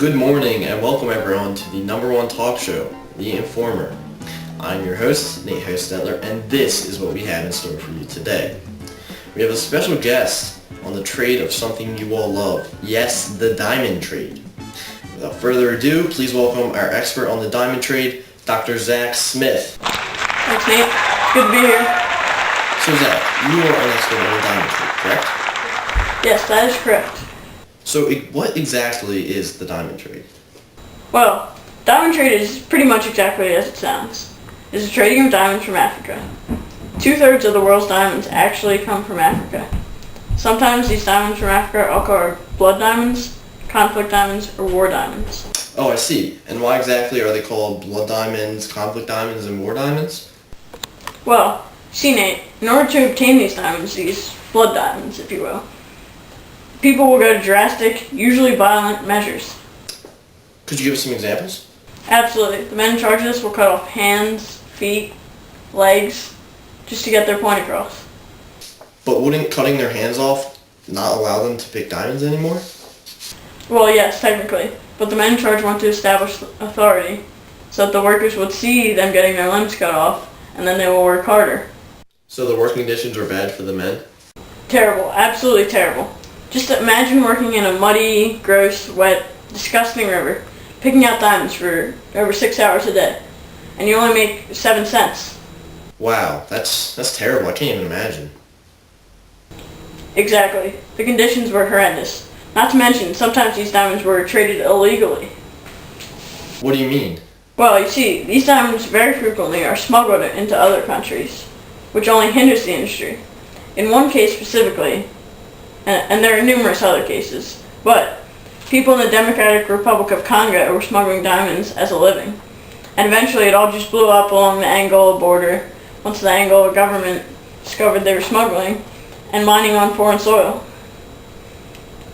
Good morning and welcome everyone to the number one talk show, The Informer. I'm your host, Nate Hostetler, and this is what we have in store for you today. We have a special guest on the trade of something you all love. Yes, the diamond trade. Without further ado, please welcome our expert on the diamond trade, Dr. Zach Smith. Thanks, Nate. Good to be here. So Zach, you are an expert on the diamond trade, correct? Yes, that is correct. So what exactly is the diamond trade? Well, diamond trade is pretty much exactly as it sounds. It's the trading of diamonds from Africa. 2/3 of the world's diamonds actually come from Africa. Sometimes these diamonds from Africa are called blood diamonds, conflict diamonds, or war diamonds. Oh, I see. And why exactly are they called blood diamonds, conflict diamonds, and war diamonds? Well, see Nate, in order to obtain these diamonds, these blood diamonds, if you will, people will go to drastic, usually violent measures. Could you give us some examples? Absolutely. The men in charge of this will cut off hands, feet, legs, just to get their point across. But wouldn't cutting their hands off not allow them to pick diamonds anymore? Well, yes, technically. But the men in charge want to establish authority so that the workers would see them getting their limbs cut off, and then they will work harder. So the working conditions are bad for the men? Terrible. Absolutely terrible. Just imagine working in a muddy, gross, wet, disgusting river, picking out diamonds for over 6 hours a day, and you only make 7 cents. Wow, that's terrible. I can't even imagine. Exactly. The conditions were horrendous. Not to mention, sometimes these diamonds were traded illegally. What do you mean? Well, you see, these diamonds very frequently are smuggled into other countries, which only hinders the industry. In one case specifically, and there are numerous other cases, but people in the Democratic Republic of Congo were smuggling diamonds as a living. And eventually it all just blew up along the Angola border once the Angola government discovered they were smuggling and mining on foreign soil.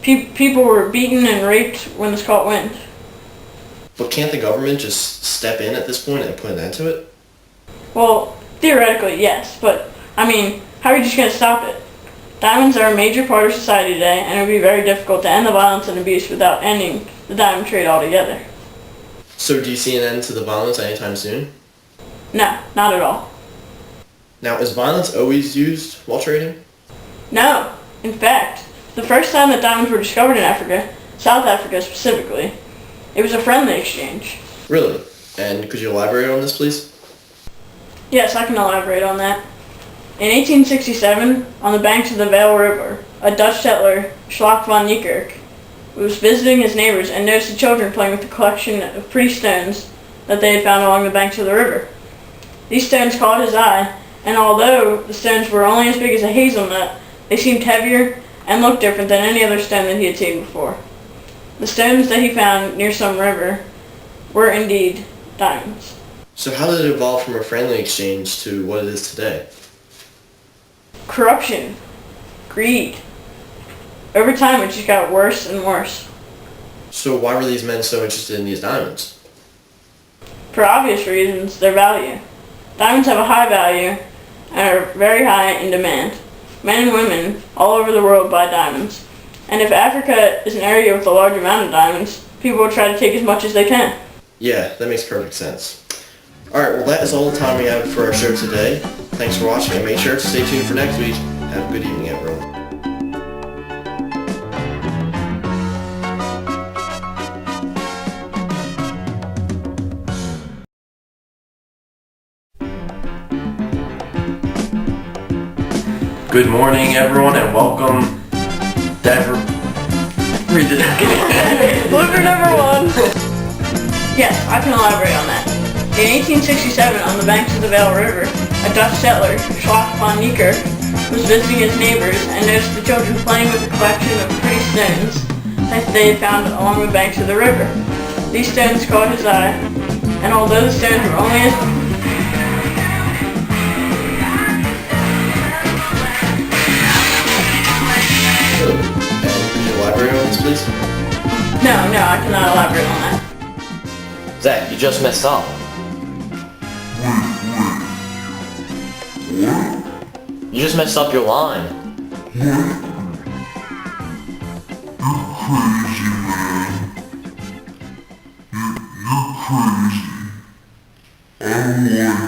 People were beaten and raped when this caught wind. But can't the government just step in at this point and put an end to it? Well, theoretically, yes, but, how are you just going to stop it? Diamonds are a major part of society today, and it would be very difficult to end the violence and abuse without ending the diamond trade altogether. So do you see an end to the violence anytime soon? No, not at all. Now, is violence always used while trading? No. In fact, the first time that diamonds were discovered in Africa, South Africa specifically, it was a friendly exchange. Really? And could you elaborate on this, please? Yes, I can elaborate on that. In 1867, on the banks of the Veil River, a Dutch settler, Schalk van Niekerk, was visiting his neighbors and noticed the children playing with a collection of pretty stones that they had found along the banks of the river. These stones caught his eye, and although the stones were only as big as a hazelnut, they seemed heavier and looked different than any other stone that he had seen before. The stones that he found near some river were indeed diamonds. So how did it evolve from a friendly exchange to what it is today? Corruption, greed. Over time it just got worse and worse. So why were these men so interested in these diamonds? For obvious reasons, their value. Diamonds have a high value and are very high in demand. Men and women all over the world buy diamonds. And if Africa is an area with a large amount of diamonds, people will try to take as much as they can. Yeah, that makes perfect sense. Alright, well that is all the time we have for our show today. Thanks for watching and make sure to stay tuned for next week. Have a good evening, everyone. Good morning, everyone, and welcome. Read it again. Blooper number 1. Yes, I can elaborate on that. In 1867, on the banks of the Veil River, a Dutch settler, Schalk van Niekerk, was visiting his neighbors and noticed the children playing with a collection of pretty stones that they had found along the banks of the river. These stones caught his eye, and although the stones were only as Could you elaborate on this, please? No, I cannot elaborate on that. Zach, you just messed up. You just messed up your line. crazy. I'm like